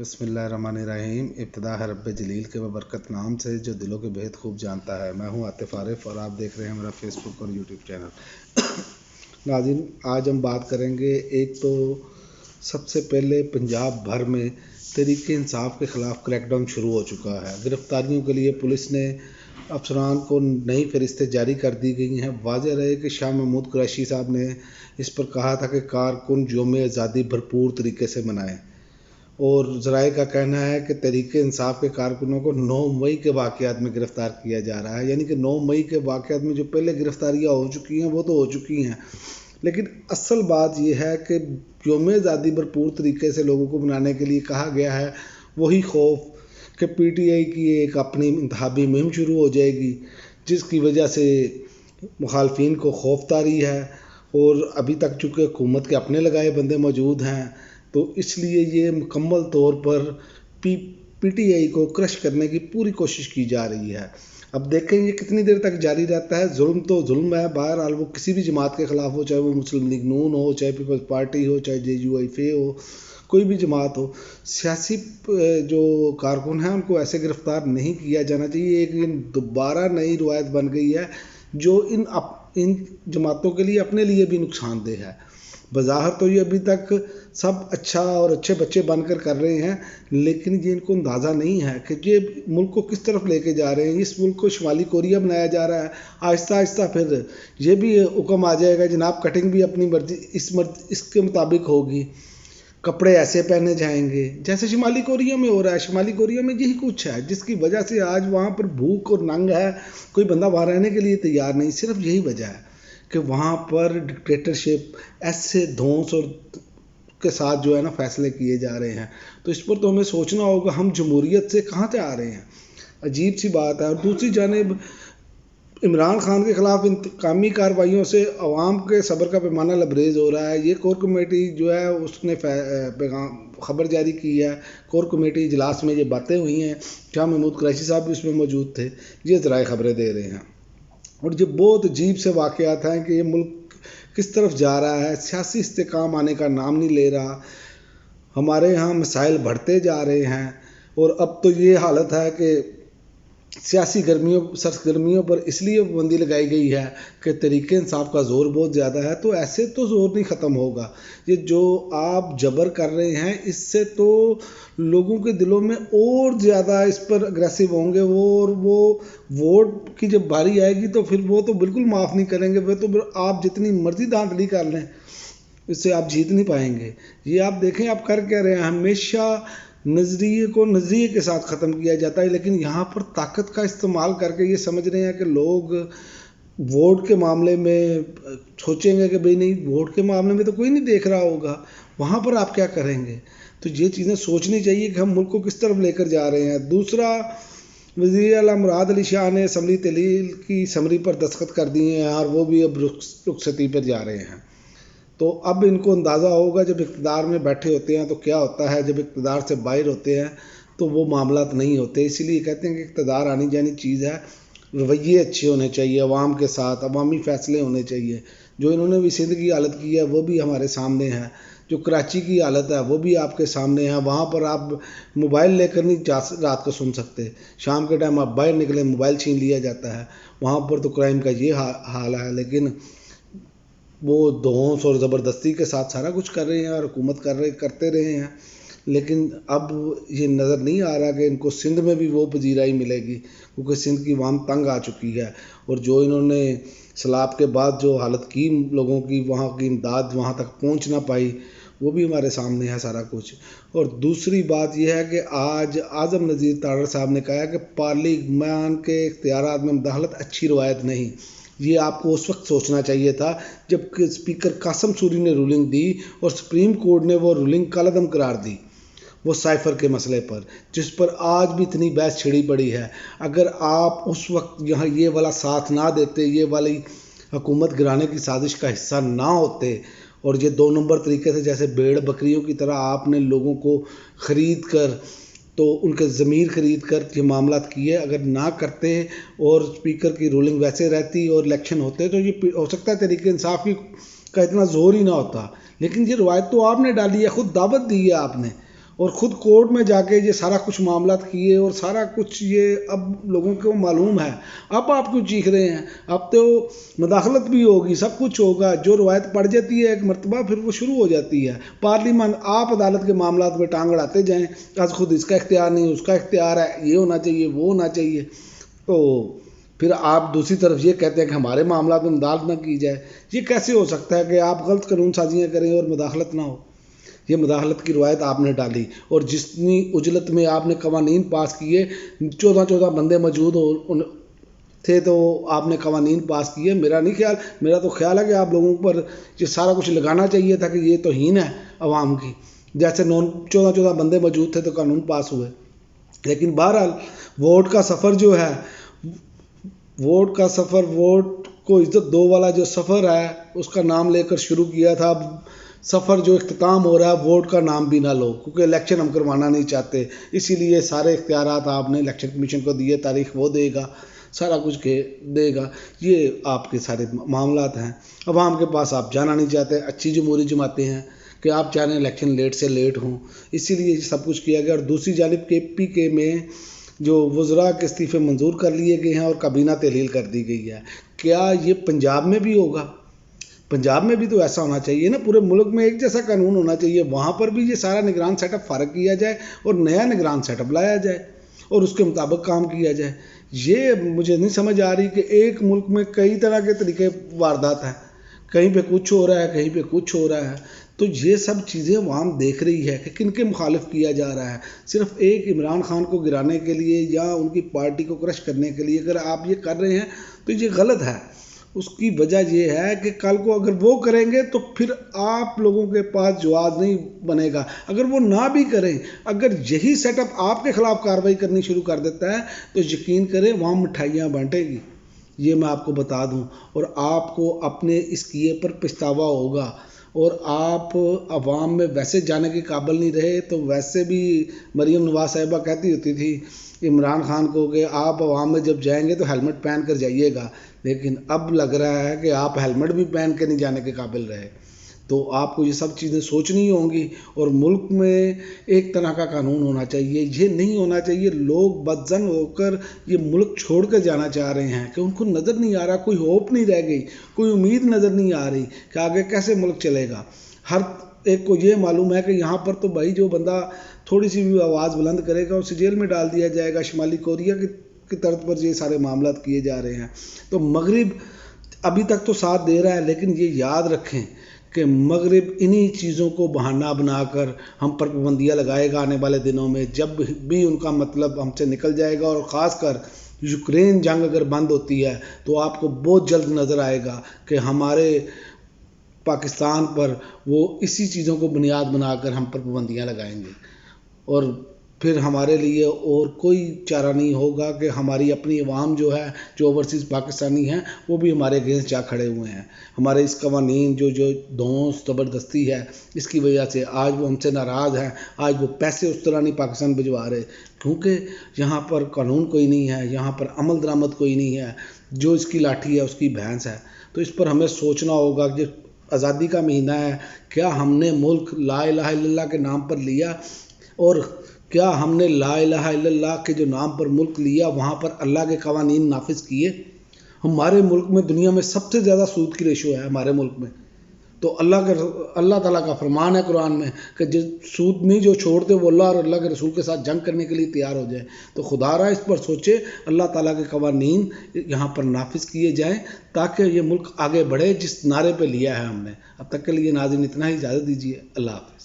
बिस्मिल्लाहिर्रहमानिर्रहीम। इब्तिदा है रब्बे जलील के बरकत नाम से जो दिलों के भेद खूब जानता है। मैं हूं आतिफ आरिफ और आप देख रहे हैं मेरा फेसबुक और यूट्यूब चैनल। नाज़रीन, आज हम बात करेंगे, एक तो सबसे पहले पंजाब भर में तहरीक इंसाफ के ख़िलाफ़ क्रैकडाउन शुरू हो चुका है। गिरफ्तारियों के लिए पुलिस ने अफसरान को नई फहरिस्तें जारी कर दी गई हैं। वाज़ेह रहे कि शाह महमूद कुरैशी साहब ने इस पर कहा था कि कारकुन यौम आज़ादी भरपूर तरीके से मनाएं, और ज़राए का कहना है कि तहरीक इंसाफ के कारकुनों को 9 मई के वाक़यात में गिरफ़्तार किया जा रहा है। यानी कि 9 मई के वाक़यात में जो पहले गिरफ़्तारियाँ हो चुकी हैं वो तो हो चुकी हैं, लेकिन असल बात यह है कि यौम आज़ादी भरपूर तरीके से लोगों को मनाने के लिए कहा गया है। वही खौफ कि PTI की एक अपनी इंतखाबी मुहिम शुरू हो जाएगी, जिसकी वजह से मुखालफिन को खौफ तारी है, और अभी तक चूँकि हुकूमत के अपने लगाए बंदे मौजूद हैं, तो इसलिए ये मुकम्मल तौर पर PTI को क्रश करने की पूरी कोशिश की जा रही है। अब देखें ये कितनी देर तक जारी रहता है। जुल्म तो जुल्म है, बहरहाल वो किसी भी जमात के ख़िलाफ़ हो, चाहे वो मुस्लिम लीग नून हो, चाहे पीपल्स पार्टी हो, चाहे JUIFA हो, कोई भी जमात हो। सियासी जो कारकुन हैं उनको ऐसे गिरफ़्तार नहीं किया जाना चाहिए। एक दोबारा नई रवायत बन गई है जो इन जमातों के लिए अपने लिए भी नुकसानदेह है। बज़ाहिर तो ये अभी तक सब अच्छा और अच्छे बच्चे बनकर कर रहे हैं, लेकिन ये इनको अंदाज़ा नहीं है कि ये मुल्क को किस तरफ लेके जा रहे हैं। इस मुल्क को शुमाली कोरिया बनाया जा रहा है। आहिस्ता आहिस्ता फिर ये भी हुक्म आ जाएगा, जनाब कटिंग भी अपनी मर्जी इसके मुताबिक होगी, कपड़े ऐसे पहने जाएंगे जैसे शुमाली कोरिया में हो रहा है। शुमाली कोरिया में यही कुछ है जिसकी वजह से आज वहाँ पर भूख और नंग है, कोई बंदा वहाँ रहने के लिए तैयार नहीं। सिर्फ यही वजह है कि वहाँ पर डिक्टेटरशिप ऐसे धौंस और के साथ जो है ना फैसले किए जा रहे हैं। तो इस पर तो हमें सोचना होगा, हम जमहूरियत से कहाँ से आ रहे हैं। अजीब सी बात है। और दूसरी जानिब इमरान खान के ख़िलाफ़ इंतकामी कार्रवाइयों से अवाम के सब्र का पैमाना लबरेज हो रहा है। ये कोर कमेटी जो है उसने खबर जारी की है। कोर कमेटी इजलास में ये बातें हुई हैं। शाह महमूद कुरैशी साहब भी उसमें मौजूद थे। ये ज़राए ख़बरें दे रहे हैं, और ये बहुत अजीब से वाक़यात हैं कि ये मुल्क किस तरफ जा रहा है। सियासी इस्तेकाम आने का नाम नहीं ले रहा। हमारे यहाँ मसाइल बढ़ते जा रहे हैं, और अब तो ये हालत है कि सियासी सरगर्मियों पर इसलिए पाबंदी लगाई गई है कि तहरीक इंसाफ का ज़ोर बहुत ज़्यादा है। तो ऐसे तो ज़ोर नहीं ख़त्म होगा। ये जो आप जबर कर रहे हैं, इससे तो लोगों के दिलों में और ज़्यादा इस पर अग्रेसिव होंगे और वो वोट की जब बारी आएगी तो फिर वो तो बिल्कुल माफ़ नहीं करेंगे। फिर तो आप जितनी मर्ज़ी धांधली कर लें, इससे आप जीत नहीं पाएंगे। ये आप देखें आप कर क्या रहे हैं। हमेशा नज़रिए को नज़रिए के साथ ख़त्म किया जाता है, लेकिन यहाँ पर ताकत का इस्तेमाल करके ये समझ रहे हैं कि लोग वोट के मामले में सोचेंगे कि भाई नहीं, वोट के मामले में तो कोई नहीं देख रहा होगा, वहाँ पर आप क्या करेंगे। तो ये चीज़ें सोचनी चाहिए कि हम मुल्क को किस तरफ लेकर जा रहे हैं। दूसरा, वज़ीर आला मुराद अली शाह ने असम्बली तहलील की समरी पर दस्तखत कर दिए हैं, और वो भी अब रुखसती पर जा रहे हैं। तो अब इनको अंदाज़ा होगा जब इक़्तिदार में बैठे होते हैं तो क्या होता है, जब इक़्तिदार से बाहर होते हैं तो वो मामलात नहीं होते। इसीलिए कहते हैं कि इक़्तिदार आनी जानी चीज़ है। रवैये अच्छे होने चाहिए, अवाम के साथ अवामी फ़ैसले होने चाहिए। जो इन्होंने भी सिंध की हालत की है वो भी हमारे सामने है, जो कराची की हालत है वो भी आपके सामने है। वहाँ पर आप मोबाइल लेकर नहीं रात को सुन सकते। शाम के टाइम आप बाहर निकले, मोबाइल छीन लिया जाता है। वहाँ पर तो क्राइम का ये हाल है, लेकिन वो धौंस और ज़बरदस्ती के साथ सारा कुछ कर रहे हैं और हुकूमत करते रहे हैं। लेकिन अब ये नज़र नहीं आ रहा कि इनको सिंध में भी वो पजीराई मिलेगी, क्योंकि सिंध की अवाम तंग आ चुकी है। और जो इन्होंने सैलाब के बाद जो हालत की लोगों की, वहाँ की इमदाद वहाँ तक पहुँच ना पाई, वो भी हमारे सामने है सारा कुछ। और दूसरी बात यह है कि आज आज़म नज़ीर तारड़ साहब ने कहा है कि पार्लियामान के इख्तियारात में मुदाखलत अच्छी रवायत नहीं। ये आपको उस वक्त सोचना चाहिए था जब स्पीकर कासम सूरी ने रूलिंग दी और सुप्रीम कोर्ट ने वो रूलिंग कलअदम करार दी, वो साइफ़र के मसले पर, जिस पर आज भी इतनी बहस छिड़ी पड़ी है। अगर आप उस वक्त यहाँ ये वाला साथ ना देते, ये वाली हुकूमत गिराने की साजिश का हिस्सा ना होते, और ये 2 नंबर तरीके से जैसे भेड़ बकरियों की तरह आपने लोगों को ख़रीद कर, तो उनके ज़मीर ख़रीद कर ये मामलात किए, अगर ना करते और स्पीकर की रूलिंग वैसे रहती और इलेक्शन होते तो ये हो सकता है तहरीक इंसाफ की का इतना ज़ोर ही ना होता। लेकिन ये रवायत तो आपने डाली है, ख़ुद दावत दी है आपने, اور خود کورٹ میں جا کے یہ سارا کچھ معاملات کیے اور سارا کچھ یہ اب لوگوں کو معلوم ہے. اب آپ کیوں چیخ رہے ہیں؟ اب تو مداخلت بھی ہوگی، سب کچھ ہوگا. جو روایت پڑ جاتی ہے ایک مرتبہ پھر وہ شروع ہو جاتی ہے. پارلیمان آپ عدالت کے معاملات میں ٹانگ اڑاتے جائیں، آج خود اس کا اختیار نہیں، اس کا اختیار ہے، یہ ہونا چاہیے، وہ ہونا چاہیے. تو پھر آپ دوسری طرف یہ کہتے ہیں کہ ہمارے معاملات میں مداخلت نہ کی جائے. یہ کیسے ہو سکتا ہے کہ آپ غلط قانون سازیاں کریں اور مداخلت نہ ہو؟ یہ مداخلت کی روایت آپ نے ڈالی، اور جتنی اجلت میں آپ نے قوانین پاس کیے، 14 بندے موجود تھے تو آپ نے قوانین پاس کیے. میرا تو خیال ہے کہ آپ لوگوں پر یہ سارا کچھ لگانا چاہیے تھا کہ یہ توہین ہے عوام کی. جیسے 14 بندے موجود تھے تو قانون پاس ہوئے. لیکن بہرحال ووٹ کا سفر جو ہے، ووٹ کو عزت دو والا جو سفر ہے اس کا نام لے کر شروع کیا تھا. اب سفر جو اختتام ہو رہا ہے، ووٹ کا نام بھی نہ لو، کیونکہ الیکشن ہم کروانا نہیں چاہتے. اسی لیے سارے اختیارات آپ نے الیکشن کمیشن کو دیے، تاریخ وہ دے گا، سارا کچھ دے گا. یہ آپ کے سارے معاملات ہیں. عوام کے پاس آپ جانا نہیں چاہتے. اچھی جمہوری جماعتیں ہیں کہ آپ چاہیں الیکشن لیٹ سے لیٹ ہوں، اسی لیے یہ سب کچھ کیا گیا. اور دوسری جانب KPK میں جو وزراء کے استعفے منظور کر لیے گئے ہیں اور کابینہ تحلیل کر دی گئی ہے. کیا یہ پنجاب میں بھی ہوگا؟ پنجاب میں بھی تو ایسا ہونا چاہیے نا، پورے ملک میں ایک جیسا قانون ہونا چاہیے. وہاں پر بھی یہ سارا نگران سیٹ اپ فارغ کیا جائے اور نیا نگران سیٹ اپ لایا جائے اور اس کے مطابق کام کیا جائے. یہ مجھے نہیں سمجھ آ رہی کہ ایک ملک میں کئی طرح کے طریقے واردات ہیں، کہیں پہ کچھ ہو رہا ہے، کہیں پہ کچھ ہو رہا ہے. تو یہ سب چیزیں عوام دیکھ رہی ہے کہ کن کے مخالف کیا جا رہا ہے. صرف ایک عمران خان کو گرانے کے لیے یا ان کی پارٹی کو کرش کرنے کے لیے اگر آپ یہ کر رہے ہیں تو یہ غلط ہے. اس کی وجہ یہ ہے کہ کل کو اگر وہ کریں گے تو پھر آپ لوگوں کے پاس جواز نہیں بنے گا. اگر وہ نہ بھی کریں، اگر یہی سیٹ اپ آپ کے خلاف کارروائی کرنی شروع کر دیتا ہے تو یقین کریں وہاں مٹھائیاں بانٹے گی. یہ میں آپ کو بتا دوں، اور آپ کو اپنے اس کیے پر پچھتاوا ہوگا. اور آپ عوام میں ویسے جانے کے قابل نہیں رہے تو ویسے بھی مریم نواز صاحبہ کہتی ہوتی تھی عمران خان کو کہ آپ عوام میں جب جائیں گے تو ہیلمٹ پہن کر جائیے گا. لیکن اب لگ رہا ہے کہ آپ ہیلمٹ بھی پہن کے نہیں جانے کے قابل رہے. تو آپ کو یہ سب چیزیں سوچنی ہوں گی. اور ملک میں ایک طرح کا قانون ہونا چاہیے. یہ نہیں ہونا چاہیے لوگ بدظن ہو کر یہ ملک چھوڑ کر جانا چاہ رہے ہیں کہ ان کو نظر نہیں آ رہا، کوئی ہوپ نہیں رہ گئی، کوئی امید نظر نہیں آ رہی کہ آگے کیسے ملک چلے گا. ہر ایک کو یہ معلوم ہے کہ یہاں پر تو بھائی جو بندہ تھوڑی سی بھی آواز بلند کرے گا اسے جیل میں ڈال دیا جائے گا. شمالی کوریا کی طرز پر یہ سارے معاملات کیے جا رہے ہیں. تو مغرب ابھی تک تو ساتھ دے رہا ہے، لیکن یہ یاد رکھیں کہ مغرب انہی چیزوں کو بہانہ بنا کر ہم پر پابندیاں لگائے گا آنے والے دنوں میں. جب بھی ان کا مطلب ہم سے نکل جائے گا، اور خاص کر یوکرین جنگ اگر بند ہوتی ہے تو آپ کو بہت جلد نظر آئے گا کہ ہمارے پاکستان پر وہ اسی چیزوں کو بنیاد بنا کر ہم پر پابندیاں لگائیں گے. اور پھر ہمارے لیے اور کوئی چارہ نہیں ہوگا کہ ہماری اپنی عوام جو ہے، جو اوورسیز پاکستانی ہیں، وہ بھی ہمارے اگینسٹ جا کھڑے ہوئے ہیں. ہمارے اس قوانین جو دھونس زبردستی ہے، اس کی وجہ سے آج وہ ہم سے ناراض ہیں. آج وہ پیسے اس طرح نہیں پاکستان بھجوا رہے کیونکہ یہاں پر قانون کوئی نہیں ہے، یہاں پر عمل درآمد کوئی نہیں ہے. جو اس کی لاٹھی ہے اس کی بھینس ہے. تو اس پر ہمیں سوچنا ہوگا کہ آزادی کا مہینہ ہے، کیا ہم نے ملک لا الہ الا اللہ کے نام پر لیا؟ اور کیا ہم نے لا الہ الا اللہ کے جو نام پر ملک لیا وہاں پر اللہ کے قوانین نافذ کیے؟ ہمارے ملک میں دنیا میں سب سے زیادہ سود کی ریشو ہے ہمارے ملک میں. تو اللہ تعالیٰ کا فرمان ہے قرآن میں کہ سود نہیں جو چھوڑتے وہ اللہ اور اللہ کے رسول کے ساتھ جنگ کرنے کے لیے تیار ہو جائے. تو خدا را اس پر سوچے، اللہ تعالیٰ کے قوانین یہاں پر نافذ کیے جائیں تاکہ یہ ملک آگے بڑھے جس نعرے پہ لیا ہے ہم نے. اب تک کے لیے ناظرین اتنا ہی، اجازت دیجیے. اللہ حافظ.